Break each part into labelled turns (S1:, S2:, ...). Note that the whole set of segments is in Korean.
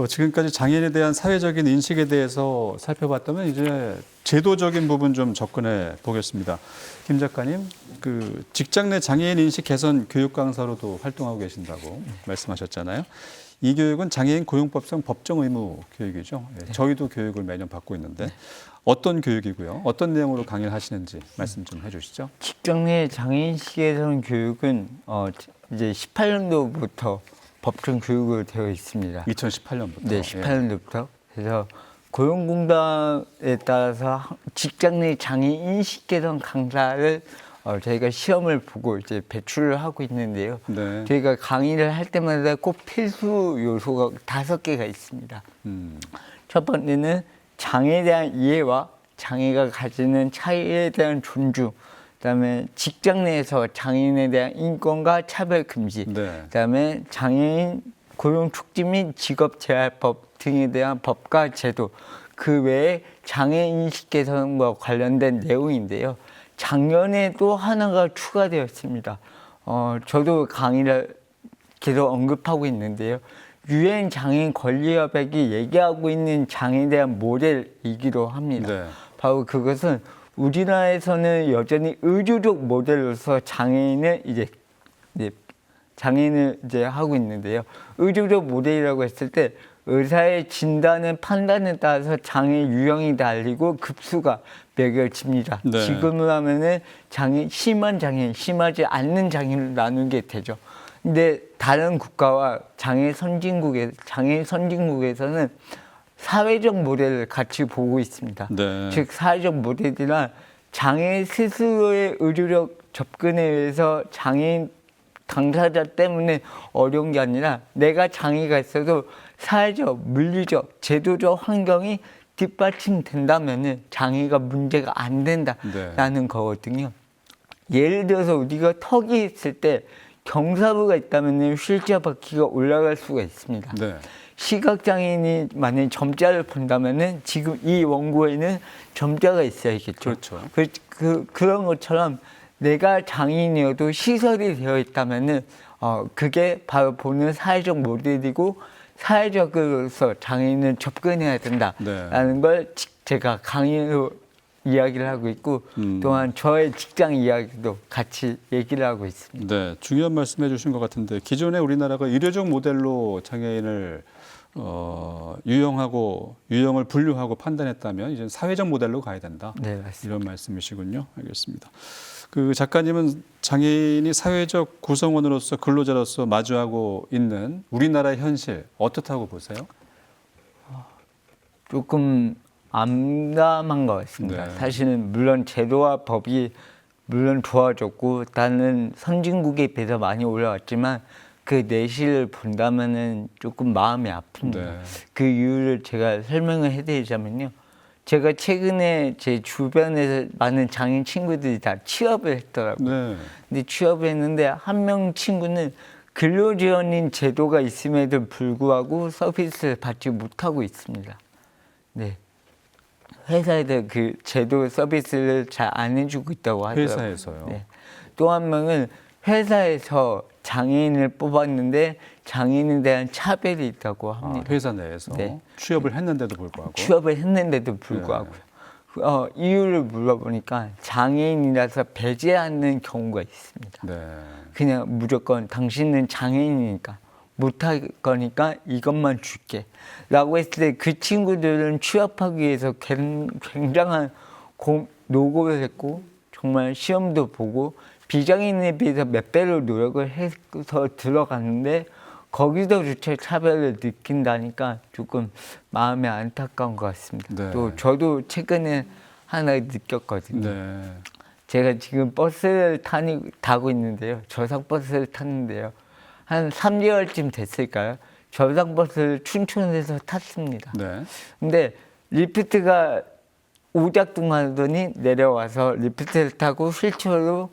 S1: 지금까지 장애인에 대한 사회적인 인식에 대해서 살펴봤다면 이제 제도적인 부분 좀 접근해 보겠습니다. 김 작가님, 그 직장 내 장애인 인식 개선 교육 강사로도 활동하고 계신다고 말씀하셨잖아요. 이 교육은 장애인 고용법상 법정 의무 교육이죠. 네. 저희도 교육을 매년 받고 있는데 어떤 교육이고요? 어떤 내용으로 강의를 하시는지 말씀 좀 해주시죠.
S2: 직장 내 장애인 인식 개선 교육은 이제 18년도부터 법정 교육으로 되어 있습니다.
S1: 2018년부터.
S2: 네, 18년도부터. 그래서 고용공단에 따라서 직장 내 장애인 인식 개선 강사를 저희가 시험을 보고 이제 배출을 하고 있는데요.
S1: 네.
S2: 저희가 강의를 할 때마다 꼭 필수 요소가 5개가 있습니다. 첫 번째는 장애에 대한 이해와 장애가 가지는 차이에 대한 존중, 그다음에 직장 내에서 장애인에 대한 인권과 차별 금지,
S1: 네.
S2: 그다음에 장애인 고용 촉진 및 직업 재활법 등에 대한 법과 제도, 그 외에 장애 인식 개선과 관련된 내용인데요. 작년에 또 하나가 추가되었습니다. 저도 강의를 계속 언급하고 있는데요. 유엔 장애인 권리협약이 얘기하고 있는 장애에 대한 모델이기도 합니다.
S1: 네. 바로
S2: 그것은 우리나라에서는 여전히 의료적 모델로서 장애인을 이제 하고 있는데요. 의료적 모델이라고 했을 때 의사의 진단은 판단에 따라서 장애 유형이 달리고 급수가 매겨집니다.
S1: 네.
S2: 지금으로 하면은 심한 장애인, 심하지 않는 장애인을 나누게 되죠. 근데 다른 국가와 장애 선진국에서는 사회적 모델을 같이 보고 있습니다.
S1: 네.
S2: 즉 사회적 모델이란 장애 스스로의 의료적 접근에 의해서 장애인 당사자 때문에 어려운 게 아니라 내가 장애가 있어도 사회적, 물리적, 제도적 환경이 뒷받침된다면 장애가 문제가 안 된다라는 거거든요. 예를 들어서 우리가 턱이 있을 때 경사부가 있다면 휠체어 바퀴가 올라갈 수가 있습니다.
S1: 네.
S2: 시각장애인이 만약에 점자를 본다면 지금 이 원고에는 점자가 있어야겠죠.
S1: 그렇죠.
S2: 그런 것처럼 내가 장애인이어도 시설이 되어 있다면 그게 바로 보는 사회적 모델이고 사회적으로서 장애인은 접근해야 된다라는 걸 제가 강의로 이야기를 하고 있고 또한 저의 직장 이야기도 같이 얘기를 하고 있습니다.
S1: 네, 중요한 말씀해 주신 것 같은데 기존에 우리나라가 의료적 모델로 장애인을 유형을 분류하고 판단했다면 이제 사회적 모델로 가야 된다.
S2: 네, 맞습니다.
S1: 이런 말씀이시군요. 알겠습니다. 그 작가님은 장애인이 사회적 구성원으로서 근로자로서 마주하고 있는 우리나라의 현실 어떻다고 보세요?
S2: 조금 암담한 것 같습니다.
S1: 네.
S2: 사실은 물론 제도와 법이 물론 좋아졌고 다른 선진국에 비해서 많이 올라왔지만 그 내실을 본다면은 조금 마음이 아픕니다.
S1: 네.
S2: 그 이유를 제가 설명을 해드리자면요. 제가 최근에 제 주변에서 많은 장애인 친구들이 다 취업을 했더라고요.
S1: 네.
S2: 근데 취업을 했는데 한 명 친구는 근로지원인 제도가 있음에도 불구하고 서비스를 받지 못하고 있습니다. 네. 회사에서 그 제도 서비스를 잘 안 해주고 있다고 하더라고요.
S1: 회사에서요?
S2: 네. 또 한 명은 회사에서 장애인을 뽑았는데 장애인에 대한 차별이 있다고 합니다.
S1: 회사 내에서
S2: 네.
S1: 취업을 했는데도 불구하고.
S2: 취업을 했는데도 불구하고요. 이유를 물어보니까 장애인이라서 배제하는 경우가 있습니다.
S1: 네.
S2: 그냥 무조건 당신은 장애인이니까 못할 거니까 이것만 줄게 라고 했을 때 그 친구들은 취업하기 위해서 굉장한 노고를 했고 정말 시험도 보고 비장애인에 비해서 몇 배로 노력을 해서 들어갔는데 거기서조차 차별을 느낀다니까 조금 마음이 안타까운 것 같습니다.
S1: 네.
S2: 또 저도 최근에 하나 느꼈거든요.
S1: 네.
S2: 제가 지금 버스를 타고 있는데요. 저상버스를 탔는데요. 한 3개월쯤 됐을까요? 저상버스를 춘천에서 탔습니다.
S1: 네.
S2: 근데 리프트가 오작동하더니 내려와서 리프트를 타고 휠체어로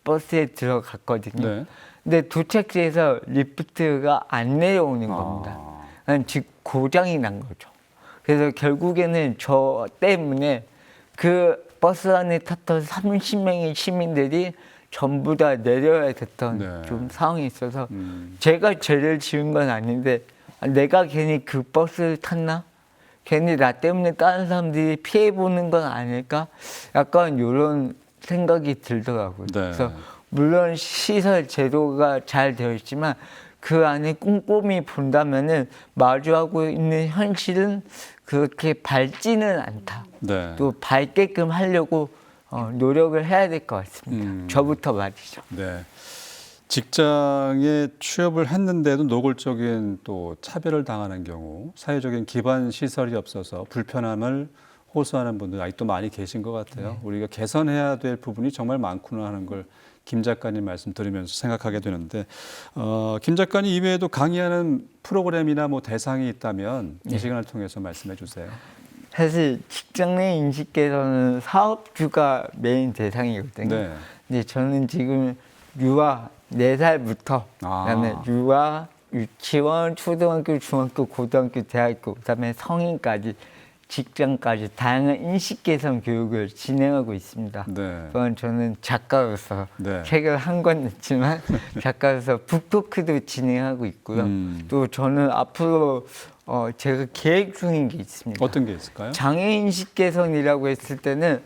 S2: 버스에 들어갔거든요.
S1: 네.
S2: 근데 도착지에서 리프트가 안 내려오는 겁니다. 즉 고장이 난 거죠. 그래서 결국에는 저 때문에 그 버스 안에 탔던 30명의 시민들이 전부 다 내려야 됐던
S1: 네.
S2: 좀 상황이 있어서 제가 죄를 지은 건 아닌데 내가 괜히 그 버스를 탔나? 괜히 나 때문에 다른 사람들이 피해 보는 건 아닐까? 약간 이런 생각이 들더라고요.
S1: 네.
S2: 그래서 물론 시설 제도가 잘 되어 있지만 그 안에 꼼꼼히 본다면은 마주하고 있는 현실은 그렇게 밝지는 않다.
S1: 네.
S2: 또 밝게끔 하려고 노력을 해야 될 것 같습니다. 저부터 말이죠.
S1: 네. 직장에 취업을 했는데도 노골적인 또 차별을 당하는 경우, 사회적인 기반 시설이 없어서 불편함을 호소하는 분들 아직도 많이 계신 것 같아요.
S2: 네.
S1: 우리가 개선해야 될 부분이 정말 많구나 하는 걸 김 작가님 말씀 들으면서 생각하게 되는데, 김 작가님 이외에도 강의하는 프로그램이나 뭐 대상이 있다면 이 시간을 통해서 말씀해 주세요.
S2: 사실 직장 내 인식 개선은 사업주가 메인 대상이거든요.
S1: 네.
S2: 근데 저는 지금 유아 4살부터 그다음에 유아, 유치원, 초등학교, 중학교, 고등학교, 대학교, 그다음에 성인까지 직장까지 다양한 인식 개선 교육을 진행하고 있습니다.
S1: 네.
S2: 그건 저는 작가로서
S1: 네.
S2: 책을 한 권 냈지만 작가로서 북토크도 진행하고 있고요. 또 저는 앞으로 제가 계획 중인 게 있습니다.
S1: 어떤 게 있을까요?
S2: 장애인식 개선이라고 했을 때는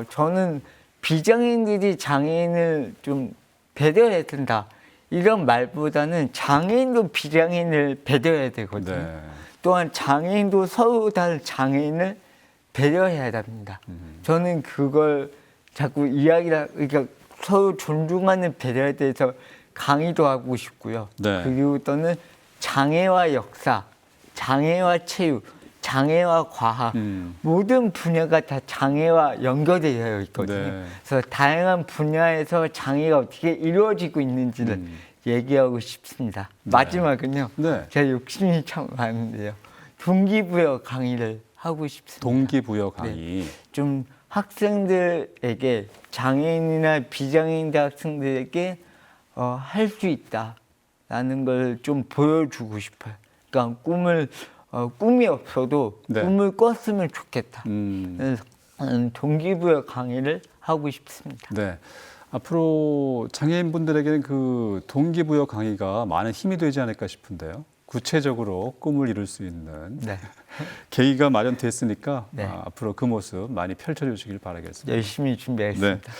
S2: 저는 비장애인들이 장애인을 좀 배려해야 된다. 이런 말보다는 장애인도 비장애인을 배려해야 되거든요.
S1: 네.
S2: 또한 장애인도 서로 다른 장애인을 배려해야 됩니다. 저는 그걸 자꾸 그러니까 서로 존중하는 배려에 대해서 강의도 하고 싶고요.
S1: 네.
S2: 그리고 또는 장애와 역사, 장애와 체육, 장애와 과학 모든 분야가 다 장애와 연결되어 있거든요.
S1: 네.
S2: 그래서 다양한 분야에서 장애가 어떻게 이루어지고 있는지를 얘기하고 싶습니다. 마지막은요.
S1: 네.
S2: 제가 욕심이 참 많은데요. 동기부여 강의를 하고 싶습니다.
S1: 동기부여 강의.
S2: 좀 학생들에게 장애인이나 비장애인 학생들에게 할 수 있다라는 걸 좀 보여주고 싶어요. 그러니까 꿈이 없어도
S1: 네.
S2: 꿈을 꿨으면 좋겠다.
S1: 음.
S2: 그래서 동기부여 강의를 하고 싶습니다.
S1: 네. 앞으로 장애인분들에게는 그 동기부여 강의가 많은 힘이 되지 않을까 싶은데요. 구체적으로 꿈을 이룰 수 있는
S2: 네.
S1: 계기가 마련됐으니까
S2: 네.
S1: 앞으로 그 모습 많이 펼쳐주시길 바라겠습니다.
S2: 열심히 준비하겠습니다.
S1: 네.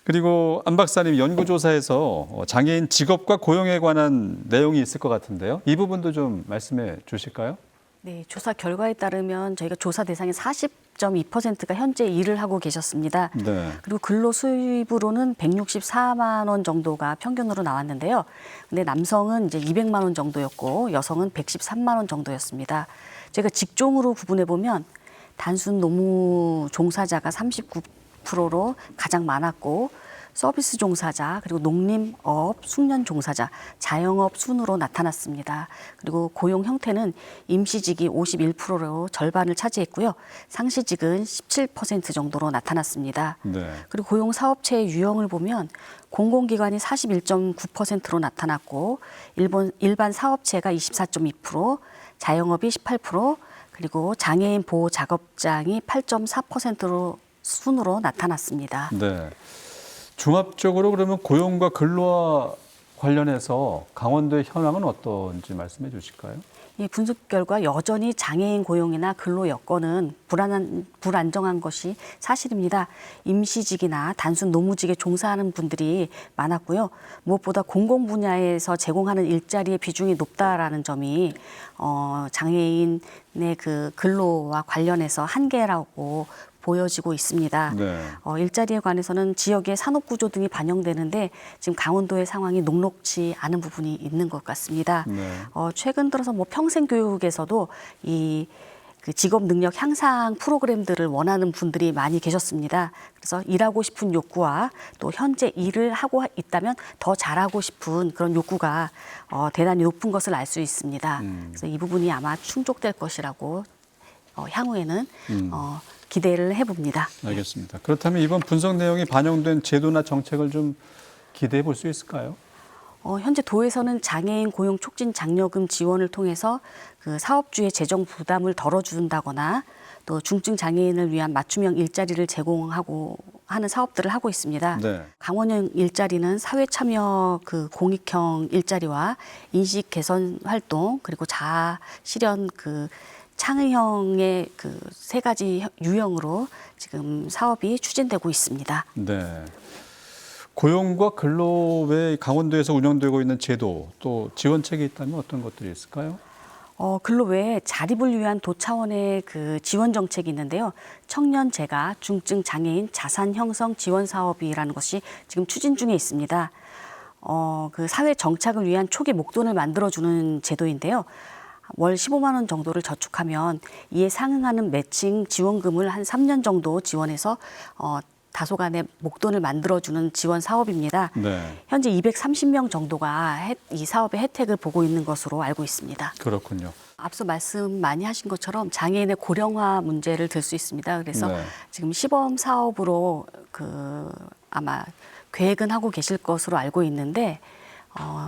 S1: 그리고 안 박사님 연구조사에서 장애인 직업과 고용에 관한 내용이 있을 것 같은데요. 이 부분도 좀 말씀해 주실까요?
S3: 네, 조사 결과에 따르면 저희가 조사 대상의 40.2%가 현재 일을 하고 계셨습니다.
S1: 네.
S3: 그리고 근로 수입으로는 164만 원 정도가 평균으로 나왔는데요. 근데 남성은 이제 200만 원 정도였고 여성은 113만 원 정도였습니다. 저희가 직종으로 구분해 보면 단순 노무 종사자가 39%로 가장 많았고 서비스 종사자, 그리고 농림업, 숙련 종사자, 자영업 순으로 나타났습니다. 그리고 고용 형태는 임시직이 51%로 절반을 차지했고요. 상시직은 17% 정도로 나타났습니다.
S1: 네.
S3: 그리고 고용 사업체의 유형을 보면 공공기관이 41.9%로 나타났고 일반 사업체가 24.2%, 자영업이 18%, 그리고 장애인 보호 작업장이 8.4%로 순으로 나타났습니다.
S1: 네. 종합적으로 그러면 고용과 근로와 관련해서 강원도의 현황은 어떤지 말씀해 주실까요?
S3: 이 분석 결과 여전히 장애인 고용이나 근로 여건은 불안정한 것이 사실입니다. 임시직이나 단순 노무직에 종사하는 분들이 많았고요. 무엇보다 공공 분야에서 제공하는 일자리의 비중이 높다라는 점이 장애인의 그 근로와 관련해서 한계라고 보여지고 있습니다.
S1: 네.
S3: 일자리에 관해서는 지역의 산업 구조 등이 반영되는데 지금 강원도의 상황이 녹록지 않은 부분이 있는 것 같습니다.
S1: 네.
S3: 최근 들어서 뭐 평생교육에서도 그 직업 능력 향상 프로그램들을 원하는 분들이 많이 계셨습니다. 그래서 일하고 싶은 욕구와 또 현재 일을 하고 있다면 더 잘하고 싶은 그런 욕구가 대단히 높은 것을 알 수 있습니다. 그래서 이 부분이 아마 충족될 것이라고 향후에는 기대를 해봅니다.
S1: 알겠습니다. 그렇다면 이번 분석 내용이 반영된 제도나 정책을 좀 기대해 볼 수 있을까요?
S3: 현재 도에서는 장애인 고용 촉진 장려금 지원을 통해서 그 사업주의 재정 부담을 덜어준다거나 또 중증 장애인을 위한 맞춤형 일자리를 제공하고 하는 사업들을 하고 있습니다.
S1: 네.
S3: 강원형 일자리는 사회 참여 그 공익형 일자리와 인식 개선 활동 그리고 자아 실현 그 창의형의 그 세 가지 유형으로 지금 사업이 추진되고 있습니다.
S1: 네. 고용과 근로 외 강원도에서 운영되고 있는 제도 또 지원책이 있다면 어떤 것들이 있을까요?
S3: 근로 외에 자립을 위한 도 차원의 그 지원 정책이 있는데요. 청년 재가 중증 장애인 자산 형성 지원 사업이라는 것이 지금 추진 중에 있습니다. 그 사회 정착을 위한 초기 목돈을 만들어주는 제도인데요. 월 15만 원 정도를 저축하면 이에 상응하는 매칭 지원금을 한 3년 정도 지원해서 다소간의 목돈을 만들어주는 지원 사업입니다.
S1: 네.
S3: 현재 230명 정도가 이 사업의 혜택을 보고 있는 것으로 알고 있습니다.
S1: 그렇군요.
S3: 앞서 말씀 많이 하신 것처럼 장애인의 고령화 문제를 들 수 있습니다. 그래서
S1: 네.
S3: 지금 시범 사업으로 아마 계획은 하고 계실 것으로 알고 있는데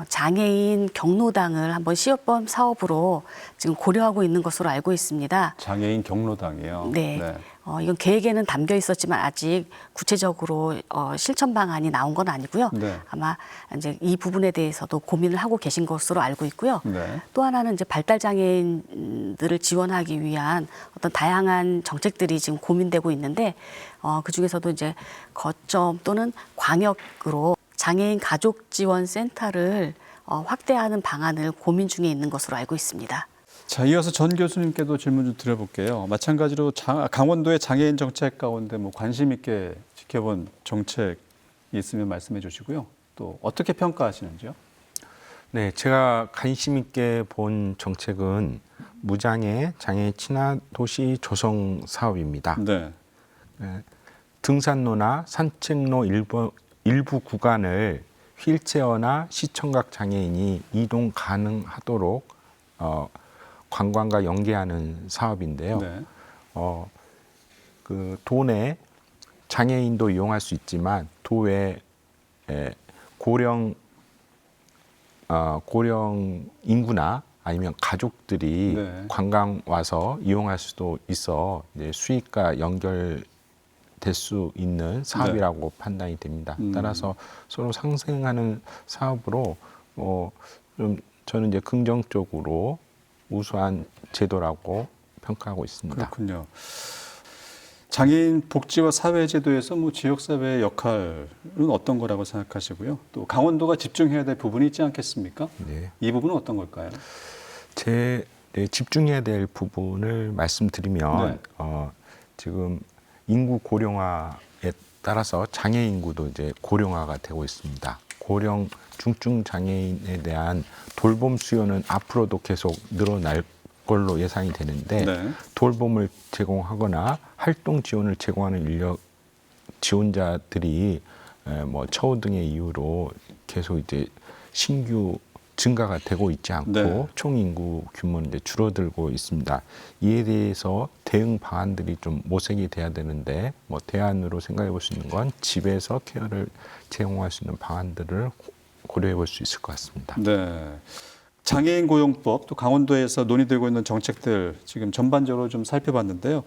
S3: 장애인 경로당을 한번 시범 사업으로 지금 고려하고 있는 것으로 알고 있습니다.
S1: 장애인 경로당이요.
S3: 네. 이건 계획에는 담겨 있었지만 아직 구체적으로 실천 방안이 나온 건 아니고요.
S1: 네.
S3: 아마 이제 이 부분에 대해서도 고민을 하고 계신 것으로 알고 있고요.
S1: 네.
S3: 또 하나는 이제 발달 장애인들을 지원하기 위한 어떤 다양한 정책들이 지금 고민되고 있는데 그 중에서도 이제 거점 또는 광역으로 장애인 가족 지원 센터를 확대하는 방안을 고민 중에 있는 것으로 알고 있습니다.
S1: 자, 이어서 전 교수님께도 질문 좀 드려볼게요. 마찬가지로 강원도의 장애인 정책 가운데 뭐 관심 있게 지켜본 정책이 있으면 말씀해 주시고요. 또 어떻게 평가하시는지요?
S4: 네, 제가 관심 있게 본 정책은 무장애 장애 친화 도시 조성 사업입니다.
S1: 네.
S4: 등산로나 산책로 일부 구간을 휠체어나 시청각 장애인이 이동 가능하도록 관광과 연계하는 사업인데요.
S1: 네.
S4: 그 도내 장애인도 이용할 수 있지만 도외 고령 인구나 아니면 가족들이
S1: 네.
S4: 관광 와서 이용할 수도 있어 이제 수익과 연결될 수 있는 사업이라고 판단이 됩니다. 따라서 서로 상생하는 사업으로 좀 저는 이제 긍정적으로 우수한 제도라고 평가하고 있습니다.
S1: 그렇군요. 장애인 복지와 사회제도에서 뭐 지역사회의 역할은 어떤 거라고 생각하시고요? 또 강원도가 집중해야 될 부분이 있지 않겠습니까?
S4: 네.
S1: 이 부분은 어떤 걸까요?
S4: 집중해야 될 부분을 말씀드리면
S1: 네.
S4: 지금 인구 고령화에 따라서 장애 인구도 이제 고령화가 되고 있습니다. 고령 중증 장애인에 대한 돌봄 수요는 앞으로도 계속 늘어날 걸로 예상이 되는데
S1: 네.
S4: 돌봄을 제공하거나 활동 지원을 제공하는 인력 지원자들이 뭐 처우 등의 이유로 계속 이제 신규 증가가 되고 있지 않고
S1: 네.
S4: 총 인구 규모는 이제 줄어들고 있습니다. 이에 대해서 대응 방안들이 좀 모색이 돼야 되는데 뭐 대안으로 생각해 볼 수 있는 건 집에서 케어를 제공할 수 있는 방안들을 고려해 볼 수 있을 것 같습니다.
S1: 네. 장애인 고용법 또 강원도에서 논의되고 있는 정책들 지금 전반적으로 좀 살펴봤는데요.